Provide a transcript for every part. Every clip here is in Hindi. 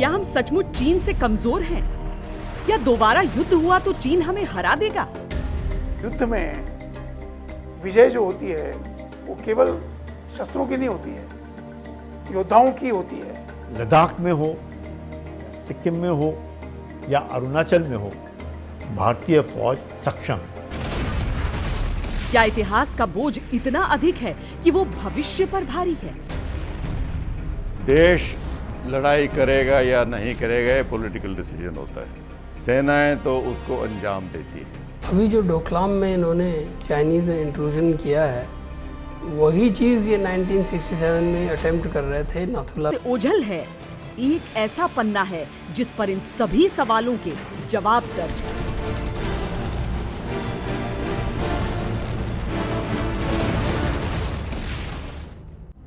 क्या हम सचमुच चीन से कमजोर हैं? क्या दोबारा युद्ध हुआ तो चीन हमें हरा देगा? युद्ध में विजय जो होती है वो केवल शस्त्रों की नहीं होती है, योद्धाओं की होती है। लद्दाख में हो, सिक्किम में हो या अरुणाचल में हो, भारतीय फौज सक्षम है। क्या इतिहास का बोझ इतना अधिक है कि वो भविष्य पर भारी है? देश लड़ाई करेगा या नहीं करेगा ये पॉलिटिकल डिसीजन होता है। सेनाएं तो उसको अंजाम देती है। अभी जो डोकलाम में इन्होंने चाइनीज इंट्रूजन किया है, वही चीज ये 1967 में अटेम्प्ट कर रहे थे नाथुला। ओझल है एक ऐसा पन्ना है जिस पर इन सभी सवालों के जवाब दर्ज हैं।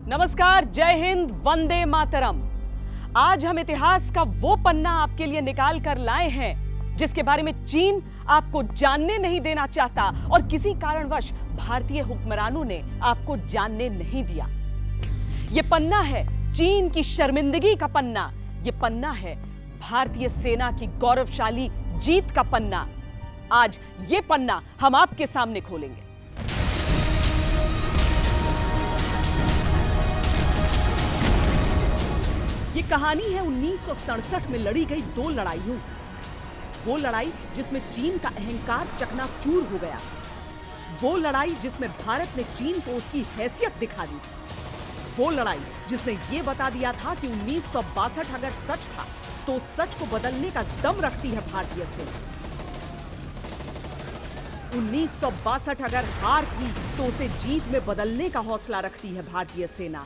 नमस्कार, जय हिंद, वंदे मातरम। आज हम इतिहास का वो पन्ना आपके लिए निकाल कर लाए हैं जिसके बारे में चीन आपको जानने नहीं देना चाहता और किसी कारणवश भारतीय हुक्मरानों ने आपको जानने नहीं दिया। यह पन्ना है चीन की शर्मिंदगी का पन्ना। यह पन्ना है भारतीय सेना की गौरवशाली जीत का पन्ना। आज यह पन्ना हम आपके सामने खोलेंगे। ये कहानी है 1967 में लड़ी गई दो लड़ाइयों की। वो लड़ाई जिसमें चीन का अहंकार चकनाचूर हो गया। वो लड़ाई जिसमें भारत ने चीन को उसकी हैसियत दिखा दी। वो लड़ाई जिसने ये बता दिया था कि 1962 अगर सच था तो सच को बदलने का दम रखती है भारतीय सेना। 1962 अगर हार थी तो उसे जीत में बदलने का हौसला रखती है भारतीय सेना।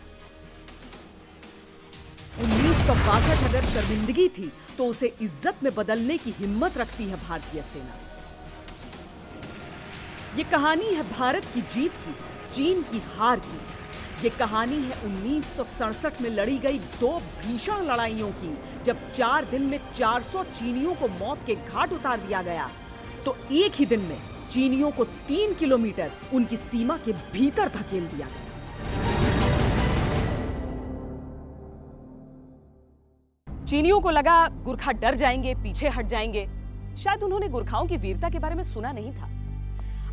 1962 अगर शर्मिंदगी थी तो उसे इज्जत में बदलने की हिम्मत रखती है भारतीय सेना। यह कहानी है भारत की जीत की, चीन की हार की। यह कहानी है 1967 में लड़ी गई दो भीषण लड़ाइयों की, जब 4 दिन में 400 चीनियों को मौत के घाट उतार दिया गया तो एक ही दिन में चीनियों को 3 किलोमीटर उनकी सीमा के भीतर धकेल दिया गया। चीनियों को लगा गुरखा डर जाएंगे, पीछे हट जाएंगे। शायद उन्होंने गुरखाओं की वीरता के बारे में सुना नहीं था।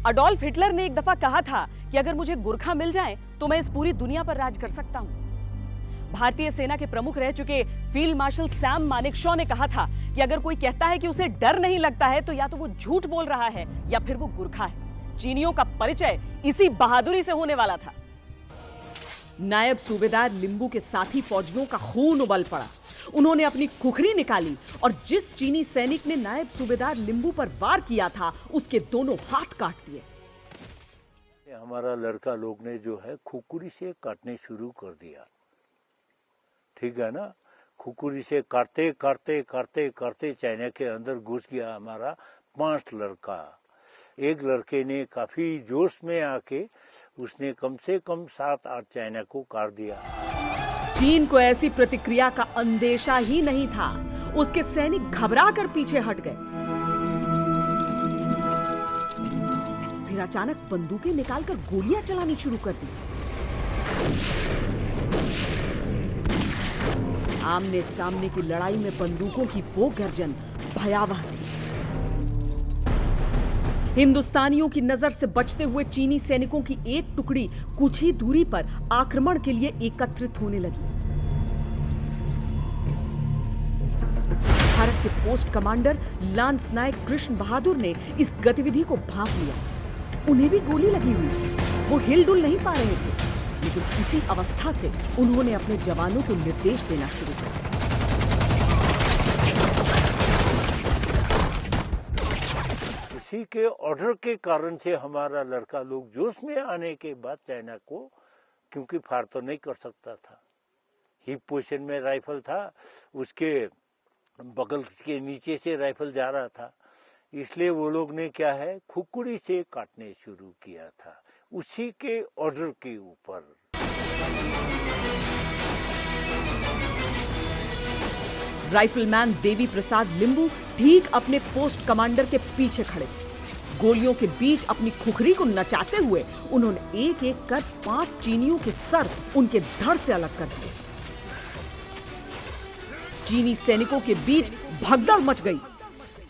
अडोल्फ हिटलर ने एक दफा कहा था कि अगर मुझे गुरखा मिल जाए तो मैं इस पूरी दुनिया पर राज कर सकता हूं। भारतीय सेना के प्रमुख रह चुके फील्ड मार्शल सैम मानेकशॉ ने कहा था कि अगर कोई कहता है कि उसे डर नहीं लगता है तो या तो वो झूठ बोल रहा है या फिर वो गुरखा है। चीनियों का परिचय इसी बहादुरी से होने वाला था। नायब सूबेदार लिंबू के साथी फौजियों का खून उबल पड़ा। उन्होंने अपनी खुखरी निकाली और जिस चीनी सैनिक ने नायब सूबेदार लिंबू पर वार किया था उसके दोनों हाथ काट दिए। हमारा लड़का लोग ने जो है खुकुरी से काटने शुरू कर दिया। ठीक है ना, खुकुरी से काटते काटते काटते काटते चाइना के अंदर घुस गया हमारा 5 लड़का। एक लड़के ने काफी जोश में आके उसने कम से कम 7-8 चाइना को काट दिया। चीन को ऐसी प्रतिक्रिया का अंदेशा ही नहीं था। उसके सैनिक घबरा कर पीछे हट गए। फिर अचानक बंदूकें निकालकर गोलियां चलानी शुरू कर दी। आमने सामने की लड़ाई में बंदूकों की वो गर्जन भयावह थी। हिंदुस्तानियों की नजर से बचते हुए चीनी सैनिकों की एक टुकड़ी कुछ ही दूरी पर आक्रमण के लिए एकत्रित होने लगी। भारत के पोस्ट कमांडर लांस नायक कृष्ण बहादुर ने इस गतिविधि को भांप लिया। उन्हें भी गोली लगी हुई थी। वो हिलडुल नहीं पा रहे थे, लेकिन इसी अवस्था से उन्होंने अपने जवानों को निर्देश देना शुरू कर दिया। इसी के ऑर्डर के कारण से हमारा लड़का लोग जोश में आने के बाद चाइना को, क्योंकि फायर तो नहीं कर सकता था, हिप पोजीशन में राइफल था, उसके बगल के नीचे से राइफल जा रहा था, इसलिए वो लोग ने क्या है खुकुरी से काटने शुरू किया था उसी के ऑर्डर के ऊपर। राइफलमैन देवी प्रसाद लिंबू ठीक अपने पोस्ट कमांडर के पीछे खड़े। गोलियों के बीच अपनी खुखरी को नचाते हुए उन्होंने एक एक कर 5 चीनियों के सर उनके धड़ से अलग कर दिए। चीनी सैनिकों के बीच भगदड़ मच गई।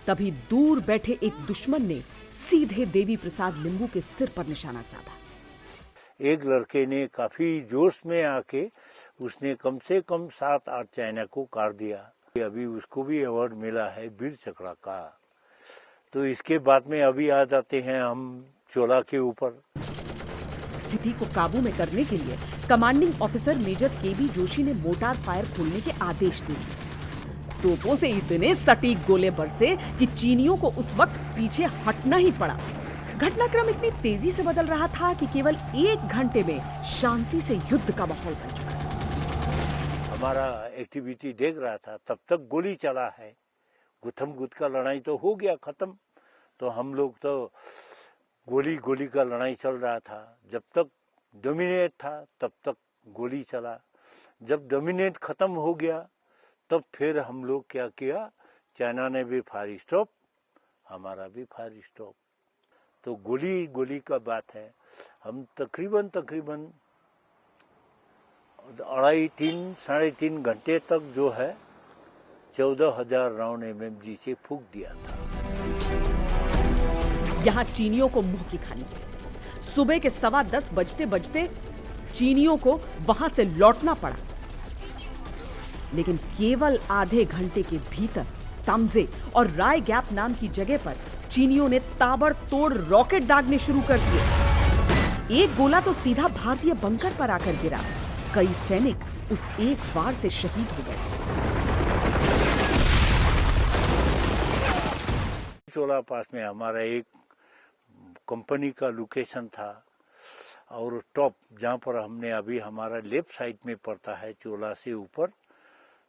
तभी दूर बैठे एक दुश्मन ने सीधे देवी प्रसाद लिंबू के सिर पर निशाना साधा। एक लड़के ने काफी जोश में आके उसने कम से कम 7-8 चाइना को काट दिया। अभी उसको भी अवार्ड मिला है वीर चक्र का। तो इसके बाद में अभी आ जाते हैं हम चोला के ऊपर। स्थिति को काबू में करने के लिए कमांडिंग ऑफिसर मेजर केबी जोशी ने मोर्टार फायर खोलने के आदेश दिए। तोपों से इतने सटीक गोले बरसे कि चीनियों को उस वक्त पीछे हटना ही पड़ा। घटनाक्रम इतनी तेजी से बदल रहा था कि केवल 1 घंटे में शांति से युद्ध का माहौल बन चुका था। हमारा एक्टिविटी देख रहा था, तब तक गोली चला है। गुथम गुथ का लड़ाई तो हो गया खत्म, तो हम लोग तो गोली का लड़ाई चल रहा था। जब तक डोमिनेट था तब तक गोली चला। जब डोमिनेट खत्म हो गया तब फिर हम लोग क्या किया, चाइना ने भी फायर स्टॉप, हमारा भी फायर स्टॉप। तो गोली का बात है। हम तकरीबन 3.5 घंटे तक जो है 14,000 राउंड MMG से फूंक दिया था। यहाँ चीनियों को मुंह की खानी है। सुबह के 10:15 बजते चीनियों को वहां से लौटना पड़ा। लेकिन केवल आधे घंटे के भीतर तमजे और राय गैप नाम की जगह पर चीनियों ने ताबड़तोड़ रॉकेट दागने शुरू कर दिए। एक गोला तो सीधा भारतीय बंकर पर आकर गिरा। कई सैनिक उस एक वार से शहीद हो गए। चोला पास में हमारा एक कंपनी का लोकेशन था, और टॉप जहाँ पर हमने अभी हमारा लेफ्ट साइड में पड़ता है चोला से ऊपर।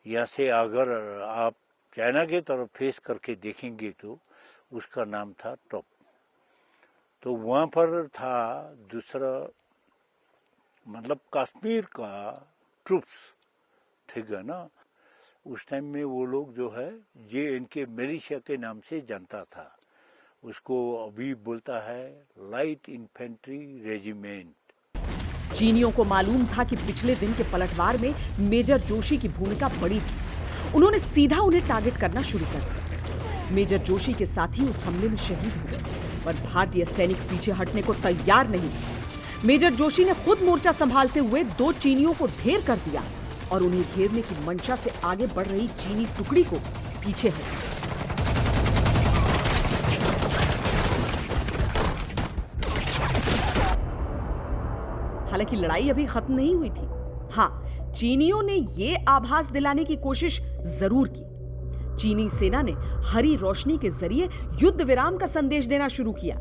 यहाँ से अगर आप चाइना के तरफ फेस करके देखेंगे तो उसका नाम था टॉप। तो वहाँ पर था दूसरा, मतलब कश्मीर का ट्रूप्स, ठीक है ना। उस टाइम में वो लोग जो है JNK मिलिशिया के नाम से जानता था। उसको अभी बोलता है लाइट इन्फेंट्री रेजिमेंट। चीनियों को मालूम था कि पिछले दिन के पलटवार में मेजर जोशी की भूमिका बड़ी थी। उन्होंने सीधा उन्हें टारगेट करना शुरू कर दिया। मेजर जोशी के साथी उस हमले में शहीद हो गए, पर भारतीय सैनिक पीछे हटने को तैयार नहीं। मेजर जोशी ने खुद मोर्चा संभालते हुए 2 चीनियों को ढेर कर दिया और उन्हें घेरने की मंशा से आगे बढ़ रही चीनी टुकड़ी को पीछे हटाया। हालांकि लड़ाई अभी खत्म नहीं हुई थी। हाँ, चीनियों ने यह आभास दिलाने की कोशिश जरूर की। चीनी सेना ने हरी रोशनी के जरिए युद्ध विराम का संदेश देना शुरू किया।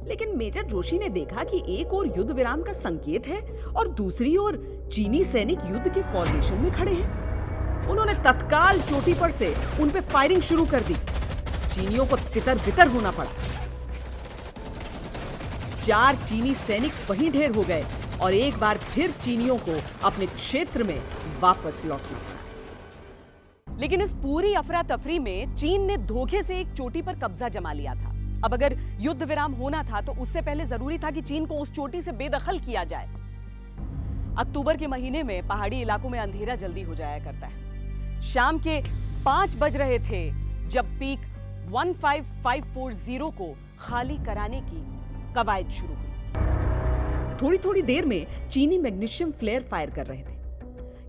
लेकिन मेजर जोशी ने देखा कि एक ओर युद्ध विराम का संकेत है और दूसरी ओर चीनी सैनिक युद्ध के फॉर्मेशन में खड़े हैं। उन्होंने तत्काल चोटी पर से उन पे फायरिंग शुरू कर दी। चीनियों को तितर-बितर होना पड़ा। 4 चीनी सैनिक वहीं ढेर हो गए और एक बार फिर चीनियों को अपने क्षेत्र में वापस लौटना पड़ा। लेकिन इस पूरी अफरा तफरी में चीन ने धोखे से एक चोटी पर कब्जा जमा लिया था। अब अगर युद्ध विराम होना था तो उससे पहले जरूरी था कि चीन को उस चोटी से बेदखल किया जाए। अक्टूबर के महीने में पहाड़ी इलाकों में अंधेरा जल्दी हो जाया करता है। शाम के 5 बज रहे थे जब पीक 15540 को खाली कराने की कवायद शुरू हुई। थोड़ी देर में चीनी मैग्नीशियम फ्लेयर फायर कर रहे थे।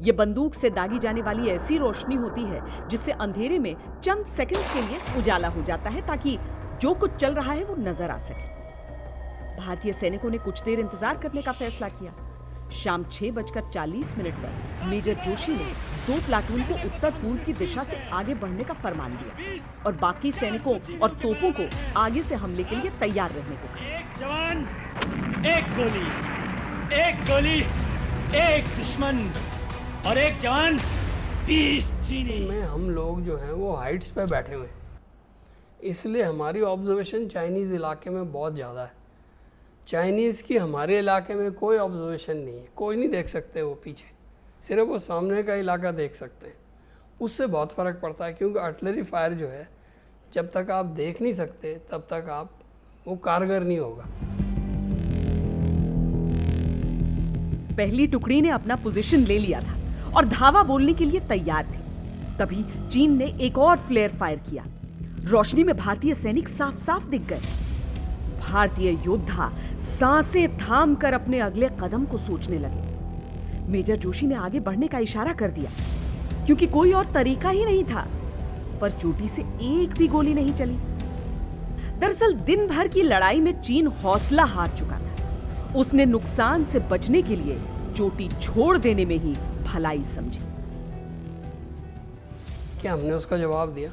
यह बंदूक से दागी जाने वाली ऐसी रोशनी होती है जिससे अंधेरे में चंद सेकंड्स के लिए उजाला हो जाता है ताकि जो कुछ चल रहा है वो नजर आ सके। भारतीय सैनिकों ने कुछ देर इंतजार करने का फैसला किया। शाम 6:40 पर मेजर जोशी ने 2 प्लाटून को उत्तर पूर्व की दिशा से आगे बढ़ने का फरमान दिया और बाकी सैनिकों और तोपों को आगे से हमले के लिए तैयार रहने को कहा। एक जवान, एक गोली, एक दुश्मन और एक जवान 20 चीनी। में हम लोग जो हैं वो हाइट्स पे बैठे हुए हैं, इसलिए हमारी ऑब्जर्वेशन चाइनीज़ इलाके में बहुत ज़्यादा है। चाइनीज़ की हमारे इलाके में कोई ऑब्जर्वेशन नहीं है, कोई नहीं देख सकते वो पीछे, सिर्फ वो सामने का इलाका देख सकते हैं। उससे बहुत फ़र्क पड़ता है क्योंकि आर्टिलरी फायर जो है जब तक आप देख नहीं सकते तब तक आप वो कारगर नहीं होगा। पहली टुकड़ी ने अपना पोजीशन ले लिया था और धावा बोलने के लिए तैयार थी। तभी चीन ने एक और फ्लेयर फायर किया। रोशनी में भारतीय सैनिक साफ साफ दिख गए। भारतीय योद्धा सांसें थाम कर अपने अगले कदम को सोचने लगे। मेजर जोशी ने आगे बढ़ने का इशारा कर दिया, क्योंकि कोई और तरीका ही नहीं था। पर चोटी से एक भी गोली नहीं चली। दरअसल दिन भर की लड़ाई में चीन हौसला हार चुका था। उसने नुकसान से बचने के लिए चोटी छोड़ देने में ही भलाई समझी। क्या हमने उसका जवाब दिया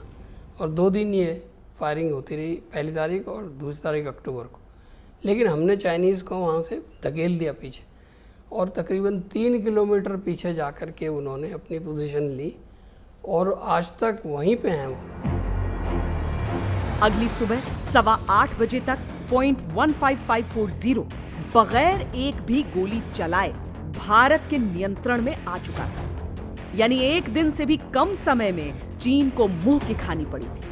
और 2 दिन ये फायरिंग होती रही, पहली तारीख और दूसरी तारीख अक्टूबर को। लेकिन हमने चाइनीज़ को वहाँ से धकेल दिया पीछे और तकरीबन 3 किलोमीटर पीछे जाकर के उन्होंने अपनी पोजीशन ली और आज तक वहीं पे हैं वो। अगली सुबह 8:15 बजे तक पॉइंट 15540 बगैर एक भी गोली चलाए भारत के नियंत्रण में आ चुका था। यानी एक दिन से भी कम समय में चीन को मुंह की खानी पड़ी थी।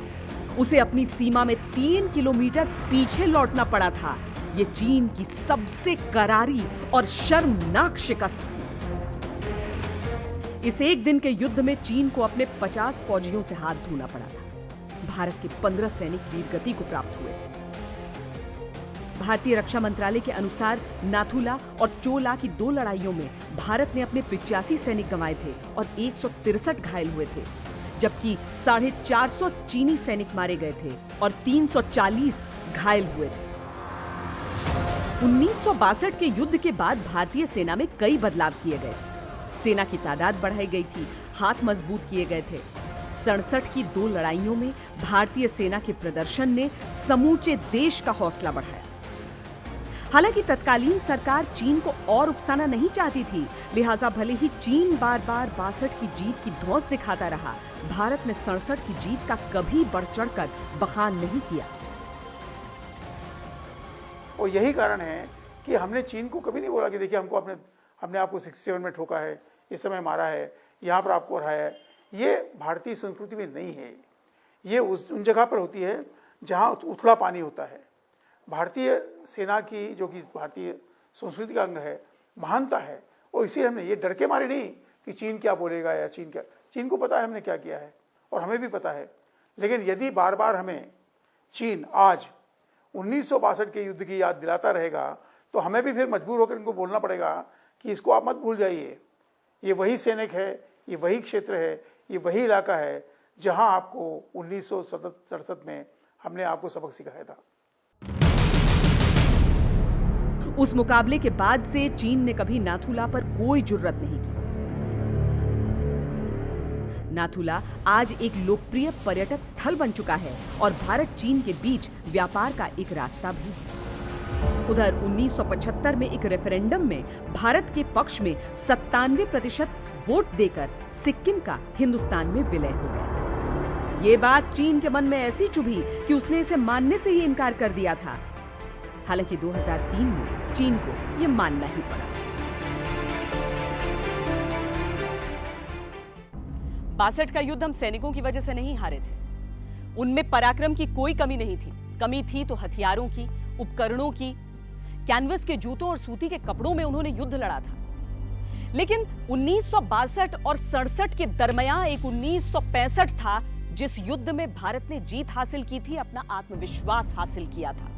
उसे अपनी सीमा में 3 किलोमीटर पीछे लौटना पड़ा था। ये चीन की सबसे करारी और शर्मनाक शिकस्त थी। इस एक दिन के युद्ध में चीन को अपने 50 फौजियों से हाथ धोना पड़ा था। भारत के 15 सैनिक वीरगति को प्राप्त हुए। भारतीय रक्षा मंत्रालय के अनुसार नाथुला और चोला की 2 लड़ाइयों में भारत ने अपने 85 सैनिक गंवाए थे और 163 घायल हुए थे, जबकि 450 चीनी सैनिक मारे गए थे और 340 घायल हुए थे। 1962 के युद्ध के बाद भारतीय सेना में कई बदलाव किए गए। सेना की तादाद बढ़ाई गई थी, हाथ मजबूत किए गए थे। 67 की 2 लड़ाइयों में भारतीय सेना के प्रदर्शन ने समूचे देश का हौसला बढ़ाया। हालांकि तत्कालीन सरकार चीन को और उकसाना नहीं चाहती थी, लिहाजा भले ही चीन बार-बार 62 की जीत की धौंस दिखाता रहा, भारत ने 67 की जीत का कभी बढ़ चढ़कर बखान नहीं किया। और यही कारण है कि हमने चीन को कभी नहीं बोला कि देखिए हमने आपको 67 में ठोका है, इस समय मारा है, यहाँ पर आपको हराया है। ये भारतीय संस्कृति में नहीं है। ये उन जगह पर होती है जहाँ उथला पानी होता है। भारतीय सेना की, जो कि भारतीय संस्कृति का अंग है, महानता है। और इसीलिए हमने ये डर के मारे नहीं कि चीन क्या बोलेगा या चीन को पता है हमने क्या किया है और हमें भी पता है। लेकिन यदि बार बार हमें चीन आज 1962 के युद्ध की याद दिलाता रहेगा तो हमें भी फिर मजबूर होकर इनको बोलना पड़ेगा कि इसको आप मत भूल जाइए। ये वही सैनिक है, ये वही क्षेत्र है, ये वही इलाका है जहां आपको 1967 में हमने आपको सबक सिखाया था। उस मुकाबले के बाद से चीन ने कभी नाथुला पर कोई जुर्रत नहीं की। नाथुला आज एक लोकप्रिय पर्यटक स्थल बन चुका है और भारत चीन के बीच व्यापार का एक रास्ता भी है। उधर 1975 में एक रेफरेंडम में भारत के पक्ष में 97% वोट देकर सिक्किम का हिंदुस्तान में विलय हो गया। ये बात चीन के मन में ऐसी चुभी कि उसने इसे मानने से ही इनकार कर दिया था। हालांकि 2003 में चीन को यह मानना ही पड़ा। 62 का युद्ध हम सैनिकों की वजह से नहीं हारे थे। उनमें पराक्रम की कोई कमी नहीं थी। कमी थी तो हथियारों की, उपकरणों की। कैनवस के जूतों और सूती के कपड़ों में उन्होंने युद्ध लड़ा था। लेकिन 1962 और 67 के दरमियान एक 1965 था जिस युद्ध में भारत ने जीत हासिल की थी, अपना आत्मविश्वास हासिल किया था।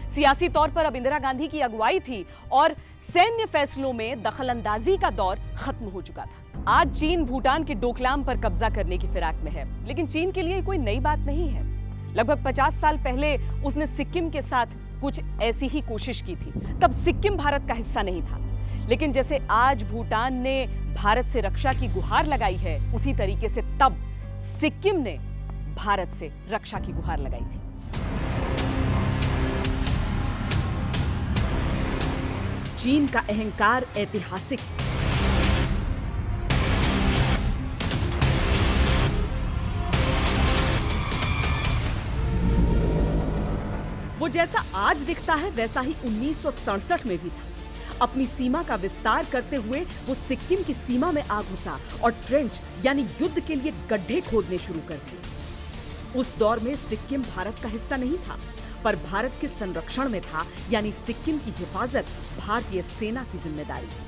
सियासी तौर पर अब इंदिरा गांधी की अगुवाई थी और सैन्य फैसलों में दखलंदाजी का दौर खत्म हो चुका था। आज चीन भूटान के डोकलाम पर कब्जा करने की फिराक में है, लेकिन चीन के लिए कोई नई बात नहीं है। लगभग 50 साल पहले उसने सिक्किम के साथ कुछ ऐसी ही कोशिश की थी। तब सिक्किम भारत का हिस्सा नहीं था, लेकिन जैसे आज भूटान ने भारत से रक्षा की गुहार लगाई है, उसी तरीके से तब सिक्किम ने भारत से रक्षा की गुहार लगाई थी। चीन का अहंकार ऐतिहासिक है। वो जैसा आज दिखता है वैसा ही 1967 में भी था। अपनी सीमा का विस्तार करते हुए वो सिक्किम की सीमा में आ घुसा और ट्रेंच यानी युद्ध के लिए गड्ढे खोदने शुरू कर दिए। उस दौर में सिक्किम भारत का हिस्सा नहीं था, पर भारत के संरक्षण में था, यानी सिक्किम की हिफाजत भारतीय सेना की जिम्मेदारी थी।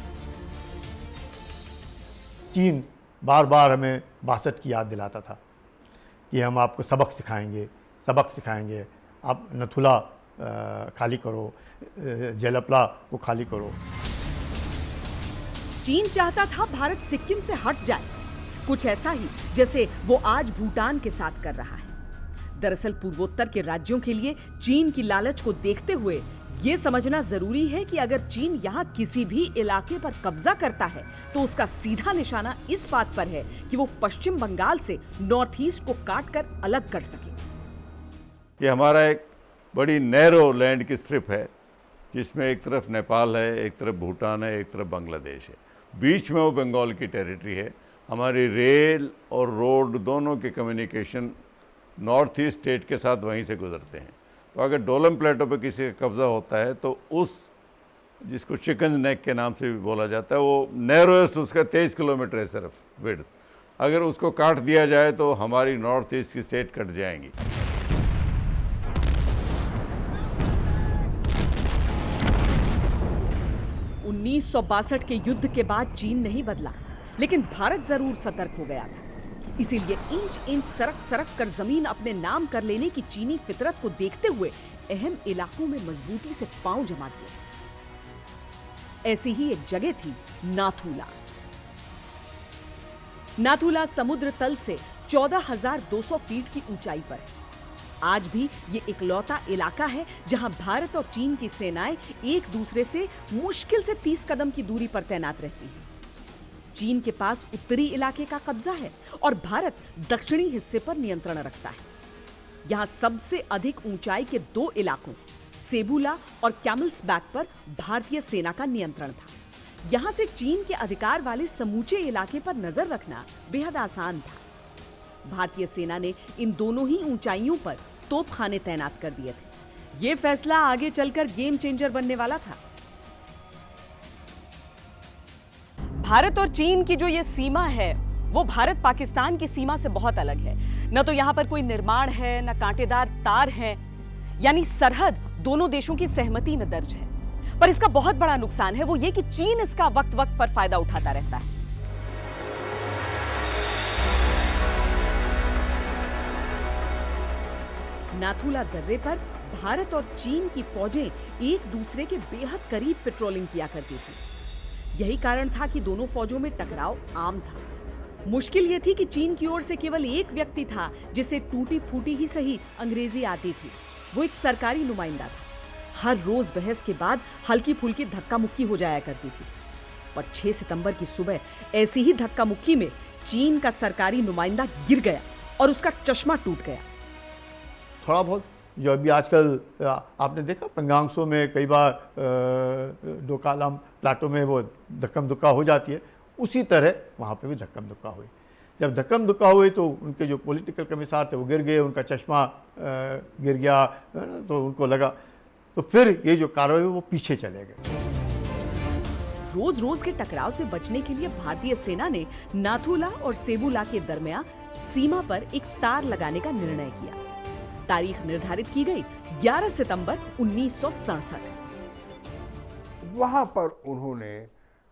चीन बार बार हमें 62 की याद दिलाता था कि हम आपको सबक सिखाएंगे, आप नथुला खाली करो, जेलपला को खाली करो। चीन चाहता था भारत सिक्किम से हट जाए, कुछ ऐसा ही जैसे वो आज भूटान के साथ कर रहा है। दरअसल पूर्वोत्तर के राज्यों के लिए चीन की लालच को देखते हुए ये समझना जरूरी है कि अगर चीन यहाँ किसी भी इलाके पर कब्जा करता है तो उसका सीधा निशाना इस बात पर है कि वो पश्चिम बंगाल से नॉर्थ ईस्ट को काट कर अलग कर सके। ये हमारा एक बड़ी नैरो लैंड की स्ट्रिप है, जिसमें एक तरफ नेपाल है, एक तरफ भूटान है, एक तरफ बांग्लादेश है, बीच में वो बंगाल की टेरिटरी है। हमारी रेल और रोड दोनों के कम्युनिकेशन नॉर्थ ईस्ट स्टेट के साथ वहीं से गुजरते हैं। तो अगर डोलम प्लेटो पे किसी का कब्जा होता है तो उस, जिसको चिकन नेक के नाम से भी बोला जाता है, वो नैरोएस्ट उसका 23 किलोमीटर है सिर्फ विड्थ। अगर उसको काट दिया जाए तो हमारी नॉर्थ ईस्ट की स्टेट कट जाएंगी। उन्नीस के युद्ध के बाद चीन नहीं बदला, लेकिन भारत जरूर सतर्क हो गया था। इसीलिए इंच इंच सरक कर जमीन अपने नाम कर लेने की चीनी फितरत को देखते हुए अहम इलाकों में मजबूती से पांव जमा दिए। ऐसी ही एक जगह थी नाथुला। नाथुला समुद्र तल से 14,200 फीट की ऊंचाई पर है। आज भी ये इकलौता इलाका है जहां भारत और चीन की सेनाएं एक दूसरे से मुश्किल से 30 कदम की दूरी पर तैनात रहती हैं। चीन के पास उत्तरी इलाके का कब्जा है और भारत दक्षिणी हिस्से पर नियंत्रण रखता है। यहां सबसे अधिक ऊंचाई के 2 इलाकों सेबुला और कैमल्स बैक पर भारतीय सेना का नियंत्रण था। यहां से चीन के अधिकार वाले समूचे इलाके पर नजर रखना बेहद आसान था। भारतीय सेना ने इन दोनों ही ऊंचाइयों पर तोपखाने तैनात कर दिए थे। यह फैसला आगे चलकर गेम चेंजर बनने वाला था। भारत और चीन की जो ये सीमा है वो भारत पाकिस्तान की सीमा से बहुत अलग है। न तो यहां पर कोई निर्माण है, न कांटेदार तार हैं, यानी सरहद दोनों देशों की सहमति में दर्ज है। पर इसका बहुत बड़ा नुकसान है वो ये कि चीन इसका वक्त वक्त पर फायदा उठाता रहता है। नाथुला दर्रे पर भारत और चीन की फौजें एक दूसरे के बेहद करीब पेट्रोलिंग किया करती थी। यही कारण था कि दोनों फौजों में टकराव आम था। मुश्किल यह थी कि चीन की ओर से केवल एक व्यक्ति था जिसे टूटी फूटी ही सही अंग्रेजी आती थी। वो एक सरकारी नुमाइंदा था। हर रोज बहस के बाद हल्की फुल्की धक्का मुक्की हो जाया करती थी। पर 6 सितंबर की सुबह ऐसी ही धक्का मुक्की में चीन का सरकारी नुमाइंदा गिर गया और उसका चश्मा टूट गया। थोड़ा बहुत जो अभी आजकल आपने देखा पंगांगसो में कई बार डोकालम प्लाटो में वो धक्कम धुक्का हो जाती है, उसी तरह वहाँ पे भी धक्कम धुक्का हुई। जब धक्कम धुक्का हुई तो उनके जो पॉलिटिकल कमिश्नर थे वो गिर गए, उनका चश्मा गिर गया, तो उनको लगा, तो फिर ये जो कार्रवाई वो पीछे चले गए। रोज रोज के टकराव से बचने के लिए भारतीय सेना ने नाथुला और सेबुला के दरमियान सीमा पर एक तार लगाने का निर्णय किया। तारीख निर्धारित की गई 11 सितंबर 1967। वहां पर उन्होंने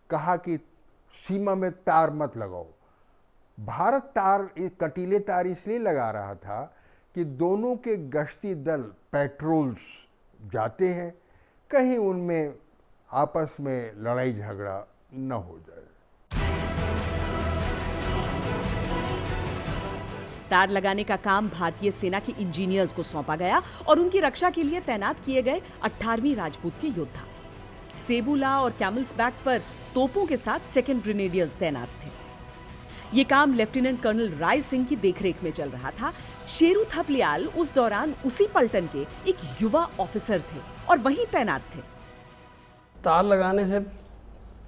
कहा कि सीमा में तार मत लगाओ। भारत कटीले तार इसलिए लगा रहा था कि दोनों के गश्ती दल पेट्रोल्स जाते हैं, कहीं उनमें आपस में लड़ाई झगड़ा न हो जाए। तार लगाने का काम भारतीय सेना के इंजीनियर्स को सौंपा गया और उनकी रक्षा के लिए तैनात किए गए 18वीं राजपूत के योद्धा। सेबुला और कैमल्स बैक पर तोपों के साथ सेकंड ग्रेनेडियर्स तैनात थे। ये काम लेफ्टिनेंट कर्नल राय सिंह की देखरेख में चल रहा था। शेरू थपलियाल उस दौरान उसी पलटन के एक युवा ऑफिसर थे और वहीं तैनात थे। तार लगाने से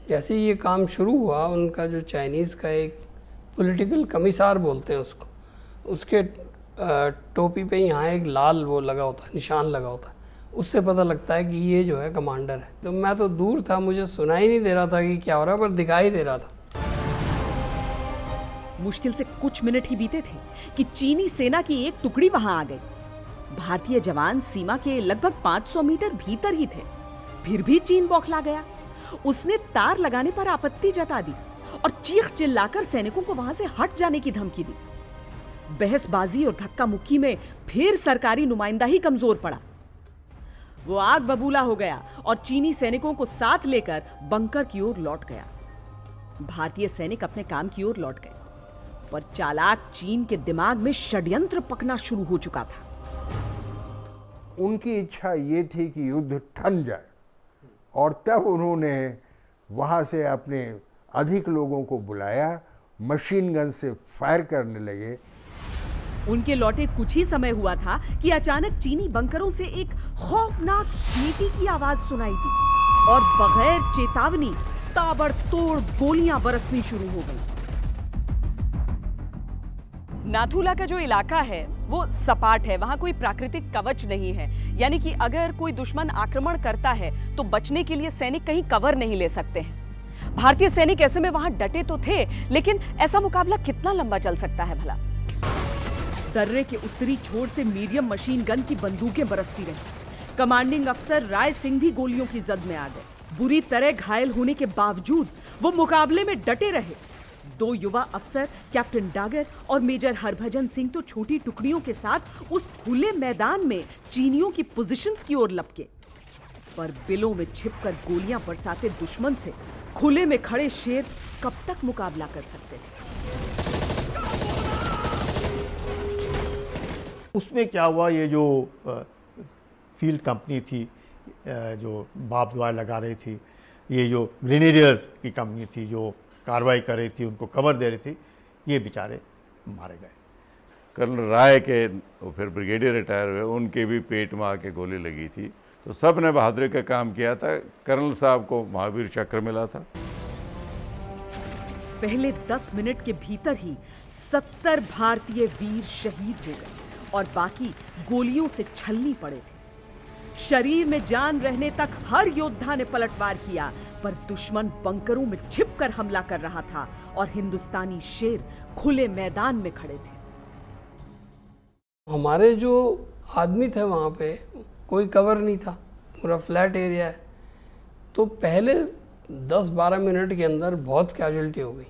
जैसे ये काम शुरू हुआ, उनका जो चाइनीज़ का एक पॉलिटिकल कमिश्नर बोलते हैं उसको, उसके टोपी पे यहाँ एक लाल वो लगा होता है, निशान लगा होता है, उससे पता लगता है कि ये जो है कमांडर है। तो मैं तो दूर था, मुझे सुनाई नहीं दे रहा था कि क्या हो रहा है, पर दिखाई दे रहा था। मुश्किल से कुछ मिनट ही बीते थे कि चीनी सेना की एक टुकड़ी वहां आ गई। भारतीय जवान सीमा के लगभग 500 मीटर भीतर ही थे। फिर भी चीन बौखला गया। उसने तार लगाने पर आपत्ति जता दी और चीख चिल्लाकर सैनिकों को वहां से हट जाने की धमकी दी। बहसबाजी और धक्का मुक्की में फिर सरकारी नुमाइंदा ही कमजोर पड़ा। वो आग बबूला हो गया और चीनी सैनिकों को साथ लेकर बंकर की ओर लौट गया। भारतीय सैनिक अपने काम की ओर लौट गए, पर चालाक चीन के दिमाग में षड्यंत्र पकना शुरू हो चुका था। उनकी इच्छा ये थी कि युद्ध ठन जाए, और तब उन्होंने वहाँ से अपने अधिक लोगों को बुलाया, मशीन गन से फायर करने लगे। उनके लौटे कुछ ही समय हुआ था कि अचानक चीनी बंकरों से एक खौफनाक सीटी की आवाज सुनाई दी और बगैर चेतावनी ताबड़तोड़ गोलियां बरसनी शुरू हो गईं। नाथुला का जो इलाका है वो सपाट है, वहां कोई प्राकृतिक कवच नहीं है, यानी कि अगर कोई दुश्मन आक्रमण करता है तो बचने के लिए सैनिक कहीं कवर नहीं ले सकते हैं। भारतीय सैनिक ऐसे में वहां डटे तो थे, लेकिन ऐसा मुकाबला कितना लंबा चल सकता है भला। दर्रे के उत्तरी छोर से मीडियम मशीन गन की बंदूकें बरसती रही। कमांडिंग अफसर राय सिंह भी गोलियों की जद में आ गए। बुरी तरह घायल होने के बावजूद वो मुकाबले में डटे रहे। दो युवा अफसर कैप्टन डागर और मेजर हरभजन सिंह तो छोटी टुकड़ियों के साथ उस खुले मैदान में चीनियों की पोजीशंस की ओर लपके, पर बिलों में छिपकर गोलियां बरसाते दुश्मन से खुले में खड़े शेर कब तक मुकाबला कर सकते थे। उसमें क्या हुआ, ये जो फील्ड कंपनी थी जो बाप द्वार लगा रही थी, ये जो ग्रेनेडियर्स की कंपनी थी जो कार्रवाई कर रही थी, उनको कवर दे रही थी, ये बेचारे मारे गए। कर्नल राय के वो फिर ब्रिगेडियर रिटायर हुए, उनके भी पेट में आके गोली लगी थी। तो सब ने बहादुरी का काम किया था। कर्नल साहब को महावीर चक्र मिला था। पहले 10 मिनट के भीतर ही 70 भारतीय वीर शहीद हो गए और बाकी गोलियों से छलनी पड़े थे। शरीर में जान रहने तक हर योद्धा ने पलटवार किया, पर दुश्मन बंकरों में छिपकर हमला कर रहा था और हिंदुस्तानी शेर खुले मैदान में खड़े थे। हमारे जो आदमी थे वहाँ पे कोई कवर नहीं था, पूरा फ्लैट एरिया है। तो पहले 10-12 मिनट के अंदर बहुत कैजुअल्टी हो गई।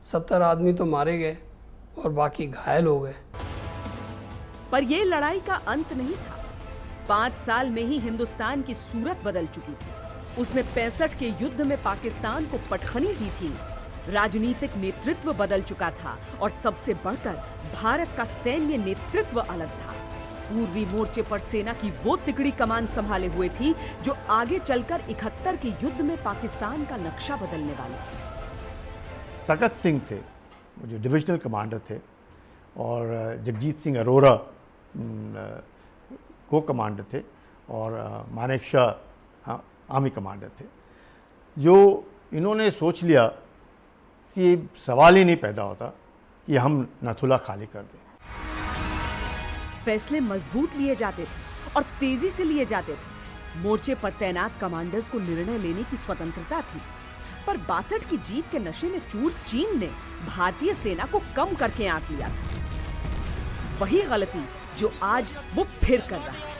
70 आदमी तो मारे गए और बाकी घायल हो गए। पर यह लड़ाई का अंत नहीं था। 5 साल में ही हिंदुस्तान की सूरत बदल चुकी थी। उसने 65 के युद्ध में पाकिस्तान को पटखनी दी थी। राजनीतिक नेतृत्व बदल चुका था और सबसे बढ़कर भारत का सैन्य नेतृत्व अलग था। पूर्वी मोर्चे पर सेना की वो तिकड़ी कमान संभाले हुए थी जो आगे चलकर 71 के युद्ध में पाकिस्तान का नक्शा बदलने वाले थे। सकत सिंह थे जो डिविजनल कमांडर थे, और जगजीत सिंह अरोरा को कमांडर थे, और मानेक शाह आर्मी कमांडर थे। जो इन्होंने सोच लिया कि सवाल ही नहीं पैदा होता कि हम नाथुला खाली कर दें। फैसले मजबूत लिए जाते थे और तेजी से लिए जाते थे। मोर्चे पर तैनात कमांडर्स को निर्णय लेने की स्वतंत्रता थी, पर 62 की जीत के नशे में चूर चीन ने भारतीय सेना को कम करके आंक लिया था। वही गलती जो आज वो फिर कर रहा है।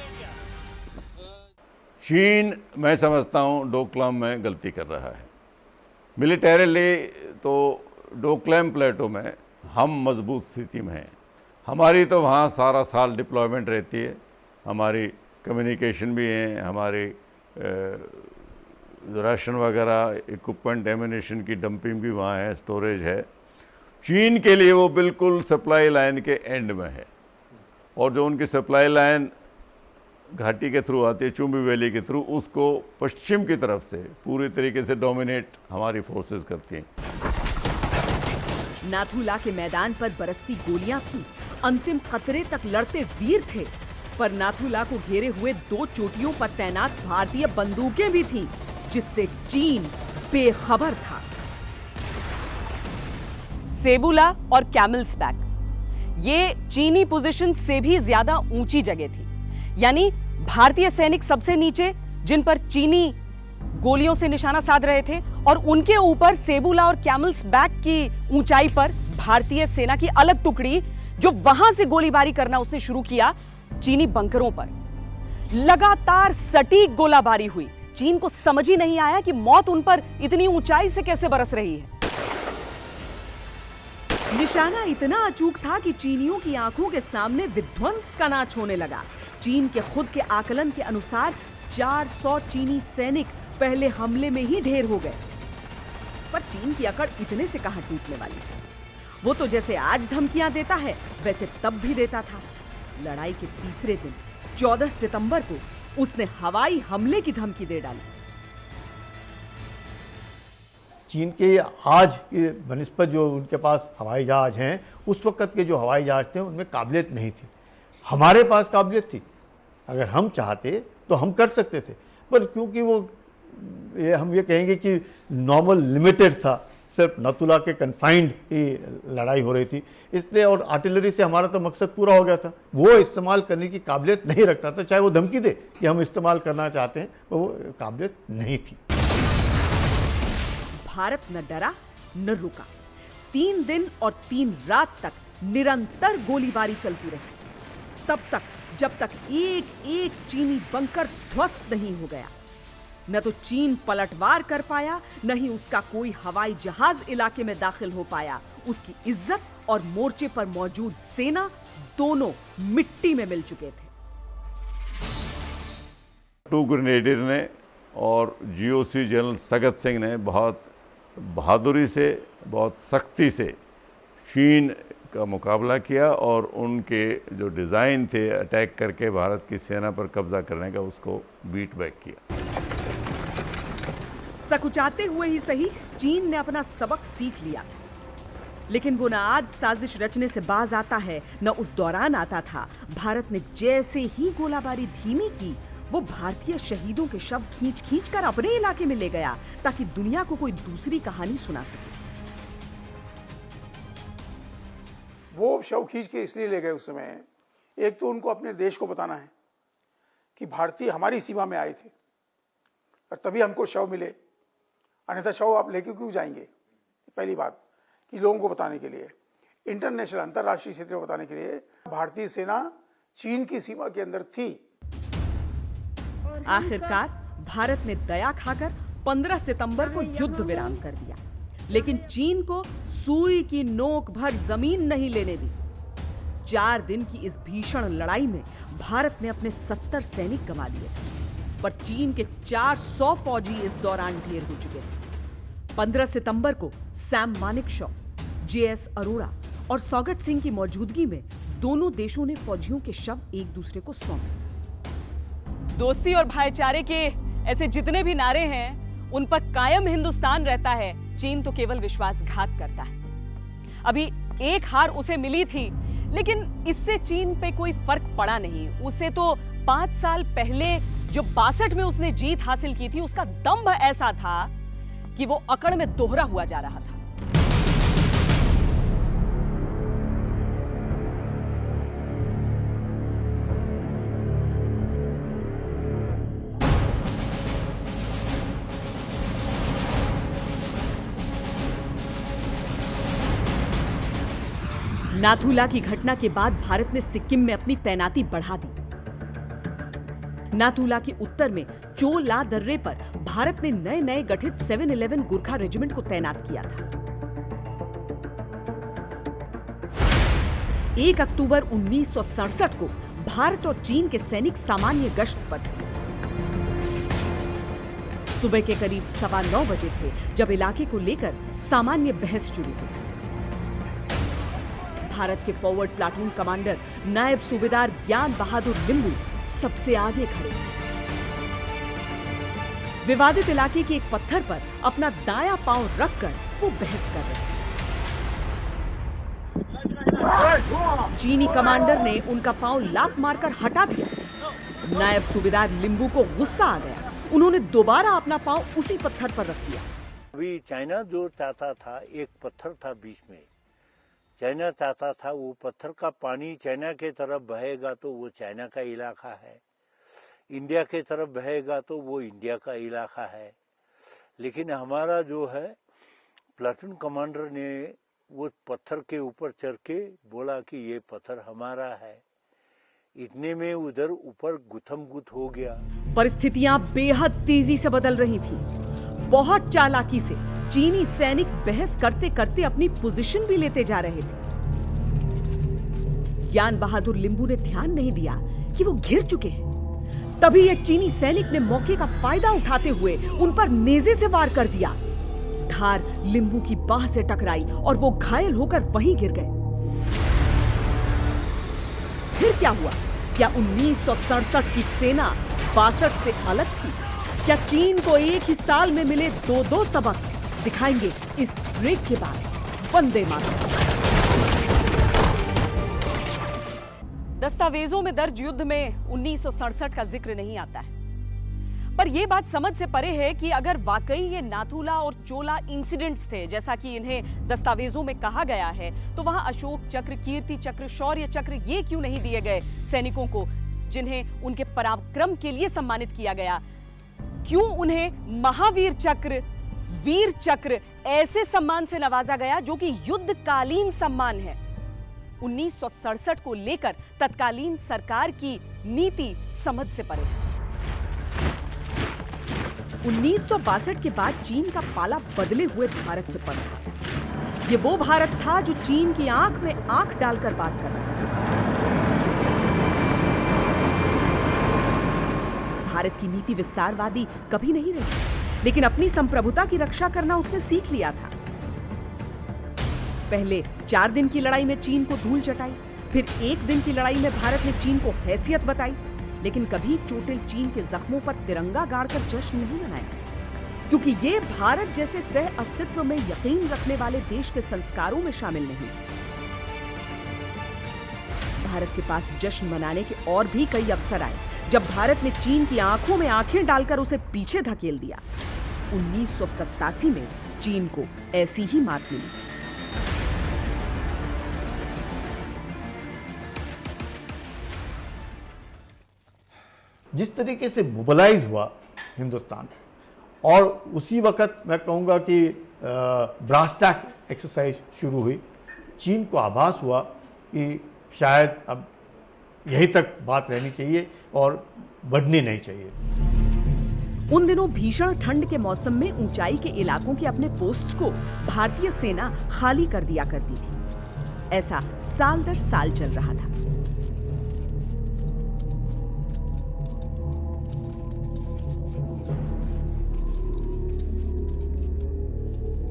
चीन, मैं समझता हूँ, डोकलाम में गलती कर रहा है। मिलिटरीली तो डोकलाम प्लेटो में हम मजबूत स्थिति में हैं। हमारी तो वहाँ सारा साल डिप्लॉयमेंट रहती है, हमारी कम्युनिकेशन भी है, हमारी राशन वगैरह, इक्विपमेंट, एम्यूनिशन की डंपिंग भी वहाँ है, स्टोरेज है। चीन के लिए वो बिल्कुल सप्लाई लाइन के एंड में है, और जो उनकी सप्लाई लाइन घाटी के थ्रू आती है, चुम्बी वैली के थ्रू, उसको पश्चिम की तरफ से पूरी तरीके से डोमिनेट हमारी फोर्सेस करती हैं। नाथुला के मैदान पर बरसती गोलियां थीं, अंतिम कतरे तक लड़ते वीर थे, पर नाथुला को घेरे हुए 2 चोटियों पर तैनात भारतीय बंदूकें भी थीं, जिससे चीन बेखबर था। सेबुला और कैमल्स बैक, ये चीनी पोजीशन से भी ज्यादा ऊंची जगह थी, यानी भारतीय सैनिक सबसे नीचे, जिन पर चीनी गोलियों से निशाना साध रहे थे, और उनके ऊपर सेबुला और कैमल्स बैक की ऊंचाई पर भारतीय सेना की अलग टुकड़ी, जो वहां से गोलीबारी करना उसने शुरू किया चीनी बंकरों पर। लगातार सटीक गोलाबारी हुई। चीन को समझ ही नहीं आया कि मौत उन पर इतनी ऊंचाई से कैसे बरस रही है। निशाना इतना अचूक था कि चीनियों की आंखों के सामने विध्वंस का नाच होने लगा। चीन के खुद के आकलन के अनुसार 400 चीनी सैनिक पहले हमले में ही ढेर हो गए। पर चीन की अकड़ इतने से कहां टूटने वाली है। वो तो जैसे आज धमकियां देता है वैसे तब भी देता था। लड़ाई के तीसरे दिन 14 सितंबर को उसने हवाई हमले की धमकी दे डाली। चीन के आज के बनिस्बत जो उनके पास हवाई जहाज हैं, उस वक्त के जो हवाई जहाज थे उनमें काबिलियत नहीं थी। हमारे पास काबिलियत थी, अगर हम चाहते तो हम कर सकते थे, पर क्योंकि वो हम ये कहेंगे कि नॉर्मल लिमिटेड था, सिर्फ नथुला के कन्फाइंड ही लड़ाई हो रही थी, इसलिए और आर्टिलरी से हमारा तो मकसद पूरा हो गया था। वो इस्तेमाल करने की काबिलियत नहीं रखता था, चाहे वो धमकी दे कि हम इस्तेमाल करना चाहते हैं, वो काबिलियत नहीं थी। भारत न डरा न रुका। 3 दिन और 3 रात तक निरंतर गोलीबारी चलती रही, तब तक जब तक एक एक चीनी बंकर ध्वस्त नहीं हो गया। न तो चीन पलटवार कर पाया, न ही उसका कोई हवाई जहाज इलाके में दाखिल हो पाया। उसकी इज्जत और मोर्चे पर मौजूद सेना दोनों मिट्टी में मिल चुके थे। 2 ग्रेनेडियर ने और जीओसी जनरल सगत सिंह ने बहुत बहादुरी से, बहुत सख्ती से चीन का मुकाबला किया और उनके जो डिज़ाइन थे अटैक करके भारत की सेना पर कब्जा करने का, उसको बीट बैक किया। सकुचाते हुए ही सही, चीन ने अपना सबक सीख लिया, लेकिन वो न आज साजिश रचने से बाज आता है, न उस दौरान आता था। भारत ने जैसे ही गोलाबारी धीमी की, वो भारतीय शहीदों के शव खींच खींच कर अपने इलाके में ले गया, ताकि दुनिया को कोई दूसरी कहानी सुना सके। वो शव खींच के इसलिए ले गए उस समय, एक तो उनको अपने देश को बताना है कि भारतीय हमारी सीमा में आए थे और तभी हमको शव मिले, अन्यथा शव आप लेके क्यों जाएंगे। पहली बात कि लोगों को बताने के लिए, इंटरनेशनल अंतरराष्ट्रीय क्षेत्र में बताने के लिए भारतीय सेना चीन की सीमा के अंदर थी। आखिरकार भारत ने दया खाकर 15 सितंबर को युद्ध विराम कर दिया, लेकिन चीन को सुई की नोक भर जमीन नहीं लेने दी। 4 दिन की इस भीषण लड़ाई में भारत ने अपने 70 सैनिक गंवा दिए थे, पर चीन के 400 फौजी इस दौरान ढेर हो चुके थे। 15 सितंबर को सैम मानेकशॉ, जेएस अरोड़ा और सौगत सिंह की मौजूदगी में दोनों देशों ने फौजियों के शव एक दूसरे को सौंपे। दोस्ती और भाईचारे के ऐसे जितने भी नारे हैं, उन पर कायम हिंदुस्तान रहता है। चीन तो केवल विश्वासघात करता है। अभी एक हार उसे मिली थी, लेकिन इससे चीन पे कोई फर्क पड़ा नहीं। उसे तो 5 साल पहले जो 62 में उसने जीत हासिल की थी, उसका दंभ ऐसा था कि वो अकड़ में दोहरा हुआ जा रहा था। नाथुला की घटना के बाद भारत ने सिक्किम में अपनी तैनाती बढ़ा दी। नाथुला के उत्तर में चोला दर्रे पर भारत ने नए नए गठित 711 गुरखा रेजिमेंट को तैनात किया था। 1 अक्टूबर 1967 को भारत और चीन के सैनिक सामान्य गश्त पर थे। सुबह के करीब 9:15 बजे थे जब इलाके को लेकर सामान्य बहस शुरू हुई। भारत के फॉरवर्ड प्लाटून कमांडर नायब सूबेदार ज्ञान बहादुर लिंबू सबसे आगे खड़े थे। विवादित इलाके के एक पत्थर पर अपना दायां पांव रखकर वो बहस कर रहे थे। चीनी कमांडर ने उनका पांव लात मारकर हटा दिया। नायब सूबेदार लिंबू को गुस्सा आ गया। उन्होंने दोबारा अपना पांव उसी पत्थर पर रख दिया। अभी चाइना जो चाहता था, एक पत्थर था बीच में, चाइना चाहता था वो पत्थर का पानी चाइना के तरफ बहेगा तो वो चाइना का इलाका है, इंडिया के तरफ बहेगा तो वो इंडिया का इलाका है। लेकिन हमारा जो है प्लाटून कमांडर ने वो पत्थर के ऊपर चढ़ के बोला कि ये पत्थर हमारा है। इतने में उधर ऊपर गुथम गुथ हो गया। परिस्थितियां बेहद तेजी से बदल रही थी। बहुत चालाकी से चीनी सैनिक बहस करते करते अपनी पोजीशन भी लेते जा रहे थे। ज्ञान बहादुर लिंबू ने ध्यान नहीं दिया कि वो घिर चुके हैं। तभी एक चीनी सैनिक ने मौके का फायदा उठाते हुए उन पर नेज़े से वार कर दिया। धार लिंबू की बाह से टकराई और वो घायल होकर वहीं गिर गए। फिर क्या हुआ? क्या 1967 की सेना 62 से अलग थी? क्या चीन को एक ही साल में मिले दो सबक? दिखाएंगे इस ब्रेक के बाद। वंदे मातरम। दस्तावेजों में दर्ज युद्ध में 1967 का जिक्र नहीं आता है, पर यह बात समझ से परे है कि अगर वाकई ये नाथुला और चोला इंसिडेंट्स थे, जैसा कि इन्हें दस्तावेजों में कहा गया है, तो वहां अशोक चक्र, कीर्ति चक्र, शौर्य चक्र ये क्यों नहीं दिए गए सैनिकों को जिन्हें उनके पराक्रम के लिए सम्मानित किया गया? क्यों उन्हें महावीर चक्र, वीर चक्र ऐसे सम्मान से नवाजा गया जो कि युद्धकालीन सम्मान है? 1967 को लेकर तत्कालीन सरकार की नीति समझ से परे है। 1962 के बाद चीन का पाला बदले हुए भारत से पड़ रहा था। ये वो भारत था जो चीन की आंख में आंख डालकर बात कर रहा था। भारत की नीति विस्तारवादी कभी नहीं रही, लेकिन अपनी संप्रभुता की रक्षा करना उसने सीख लिया था। पहले 4 दिन की लड़ाई में चीन को धूल चटाई, फिर 1 दिन की लड़ाई में भारत ने चीन को हैसियत बताई, लेकिन कभी चोटिल चीन के जख्मों पर तिरंगा गाड़कर जश्न नहीं मनाया, क्योंकि ये भारत जैसे सह अस्तित्व में यकीन रखने वाले देश के संस्कारों में शामिल नहीं। भारत के पास जश्न मनाने के और भी कई अवसर आए जब भारत ने चीन की आंखों में आंखें डालकर उसे पीछे धकेल दिया। 1987 में चीन को ऐसी ही मात मिली। जिस तरीके से मोबिलाइज हुआ हिंदुस्तान, और उसी वक्त मैं कहूँगा कि ब्रास टैक एक्सरसाइज शुरू हुई, चीन को आभास हुआ कि शायद अब यहीं तक बात रहनी चाहिए और बढ़नी नहीं चाहिए। उन दिनों भीषण ठंड के मौसम में ऊंचाई के इलाकों के अपने पोस्ट्स को भारतीय सेना खाली कर दिया करती थी। ऐसा साल दर साल चल रहा था।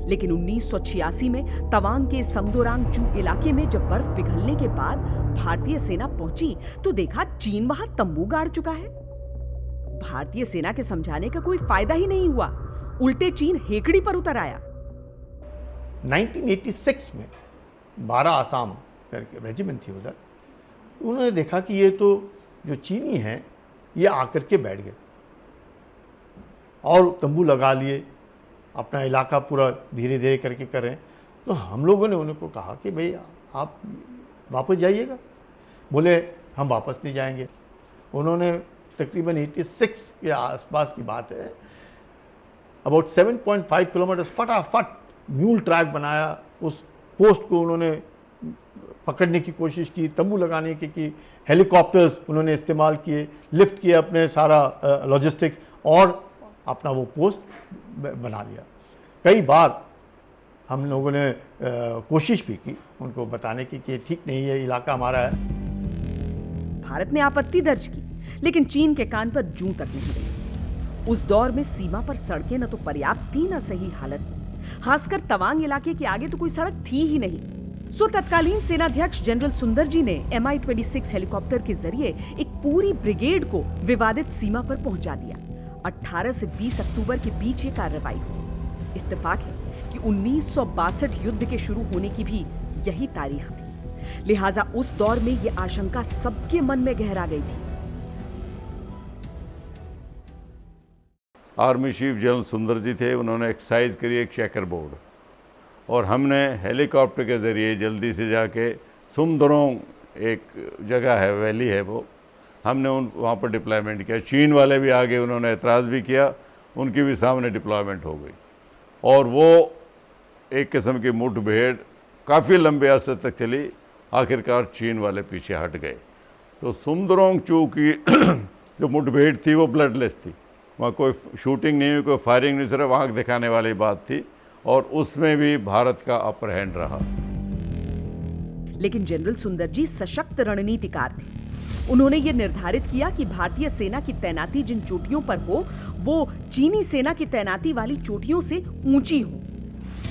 लेकिन 1986 में तवांग के समदोरांगचू इलाके में जब बर्फ पिघलने के बाद भारतीय सेना पहुंची तो देखा चीन वहां तंबू गाड़ चुका है। भारतीय सेना के समझाने का कोई फायदा ही नहीं हुआ, उल्टे चीन हेकड़ी पर उतर आया। 1986 में 12 आसाम करके रेजिमेंट थी उधर, उन्होंने देखा कि ये तो जो चीनी हैं ये आकर के बैठ गए और तंबू लगा लिए, अपना इलाका पूरा धीरे धीरे करके कर रहे हैं। तो हम लोगों ने उनको कहा कि भाई आप वापस जाइएगा। बोले हम वापस नहीं जाएंगे। उन्होंने तकरीबन 86 के आसपास की बात है, अबाउट 7.5 किलोमीटर फटाफट म्यूल ट्रैक बनाया, उस पोस्ट को उन्होंने पकड़ने की कोशिश की, तंबू लगाने की हेलीकॉप्टर्स उन्होंने इस्तेमाल किए, लिफ्ट किए अपने सारा लॉजिस्टिक्स और अपना वो पोस्ट बना लिया। कई बार हम लोगों ने कोशिश भी की उनको बताने की कि ठीक नहीं है, इलाका हमारा है। भारत ने आपत्ति दर्ज की, लेकिन चीन के कान पर जूं तक नहीं रही। उस दौर में सीमा पर सड़कें न तो पर्याप्त थी न सही हालत में, खासकर तवांग इलाके के आगे तो कोई सड़क थी ही नहीं। सो तत्कालीन सेनाध्यक्ष जनरल सुंदर जी ने Mi-26 हेलीकॉप्टर के जरिए एक पूरी ब्रिगेड को विवादित सीमा पर पहुंचा दिया। 18 से 20 अक्टूबर के बीच ये कार्रवाई हुई। इत्तेफाक है कि 1962 युद्ध के शुरू होने की भी यही तारीख थी, लिहाजा उस दौर में ये आशंका सबके मन में गहरा गई थी। आर्मी चीफ जनरल सुंदर जी थे, उन्होंने एक्सरसाइज करी एक चेकर बोर्ड, और हमने हेलीकॉप्टर के ज़रिए जल्दी से जाके सुमदरोंग एक जगह है, वैली है वो, हमने वहाँ पर डिप्लॉयमेंट किया। चीन वाले भी आगे, उन्होंने एतराज़ भी किया, उनकी भी सामने डिप्लॉयमेंट हो गई और वो एक किस्म की मुठभेड़ काफ़ी लंबे अरसे तक चली। आखिरकार चीन वाले पीछे हट गए। तो सुमदरोंगचू की जो मुठभेड़ थी वो ब्लडलेस थी, वहाँ कोई शूटिंग नहीं हुई, कोई फायरिंग नहीं, सिर्फ आँख दिखाने वाली बात थी। और उसमें भी भारत का अपर हैंड रहा। लेकिन जनरल सुंदर जी सशक्त रणनीतिकार थे। उन्होंने ये निर्धारित किया कि भारतीय सेना की तैनाती जिन चोटियों पर हो वो चीनी सेना की तैनाती वाली चोटियों से ऊंची हो।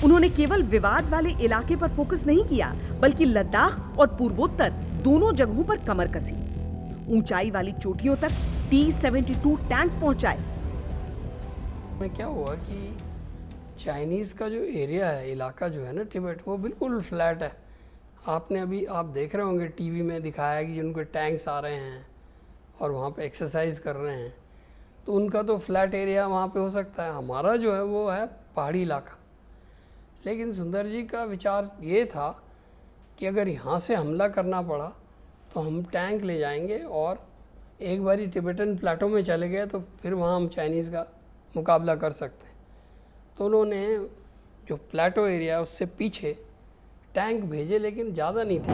उन्होंने केवल विवाद वाले इलाके पर फोकस नहीं किया, बल्कि लद्दाख और पूर्वोत्तर दोनों जगहों पर कमर कसी। ऊंचाई वाली चोटियों तक T-72 टैंक पहुंचाए। में क्या हुआ कि चाइनीज़ का जो एरिया है, इलाका जो है ना तिब्बत, वो बिल्कुल फ्लैट है। आपने अभी आप देख रहे होंगे टीवी में दिखाया कि उनके टैंक्स आ रहे हैं और वहाँ पे एक्सरसाइज कर रहे हैं, तो उनका तो फ्लैट एरिया वहाँ पे हो सकता है, हमारा जो है वो है पहाड़ी इलाका। लेकिन सुंदर जी का विचार ये था कि अगर यहाँ से हमला करना पड़ा तो हम टैंक ले जाएंगे और एक बारी टिबेटन प्लेटो में चले गए तो फिर वहाँ हम चाइनीज़ का मुकाबला कर सकते हैं। तो उन्होंने जो प्लेटो एरिया उससे पीछे टैंक भेजे, लेकिन ज़्यादा नहीं थे।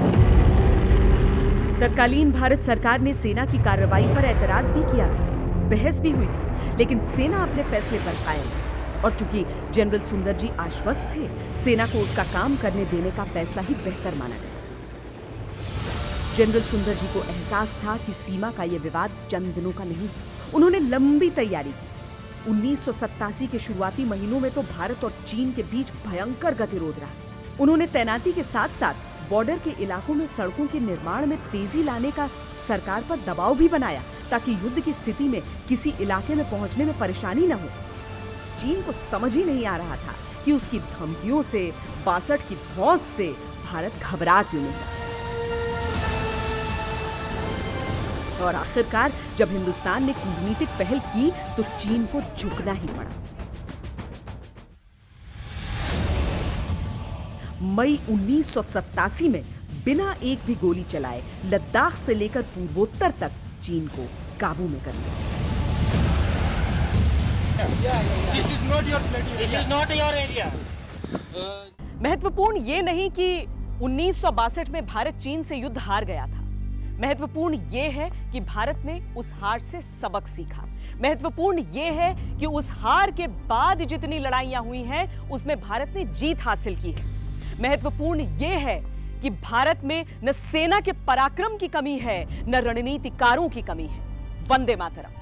तत्कालीन भारत सरकार ने सेना की कार्रवाई पर एतराज भी किया था, बहस भी हुई थी, लेकिन सेना अपने फैसले पर कायम है। और चूंकि जनरल सुंदर जी आश्वस्त थे, सेना को उसका काम करने देने का फैसला ही बेहतर माना गया। जनरल सुंदर जी को एहसास था कि सीमा का यह विवाद चंद दिनों का नहीं है। उन्होंने लंबी तैयारी की। 1987 के शुरुआती महीनों में तो भारत और चीन के बीच भयंकर गतिरोध रहा। उन्होंने तैनाती के साथ साथ बॉर्डर के इलाकों में सड़कों के निर्माण में तेजी लाने का सरकार पर दबाव भी बनाया, ताकि युद्ध की स्थिति में किसी इलाके में पहुंचने में परेशानी न हो। चीन को समझ ही नहीं आ रहा था कि उसकी धमकियों से, 62 की धौंस से भारत घबरा क्यों नहीं। और आखिरकार जब हिंदुस्तान ने कूटनीतिक पहल की तो चीन को झुकना ही पड़ा। मई 1987 में बिना एक भी गोली चलाए लद्दाख से लेकर पूर्वोत्तर तक चीन को काबू में कर लिया। महत्वपूर्ण ये नहीं कि 1962 में भारत चीन से युद्ध हार गया था। महत्वपूर्ण यह है कि भारत ने उस हार से सबक सीखा। महत्वपूर्ण यह है कि उस हार के बाद जितनी लड़ाइयां हुई हैं उसमें भारत ने जीत हासिल की है। महत्वपूर्ण यह है कि भारत में न सेना के पराक्रम की कमी है, न रणनीतिकारों की कमी है। वंदे मातरम।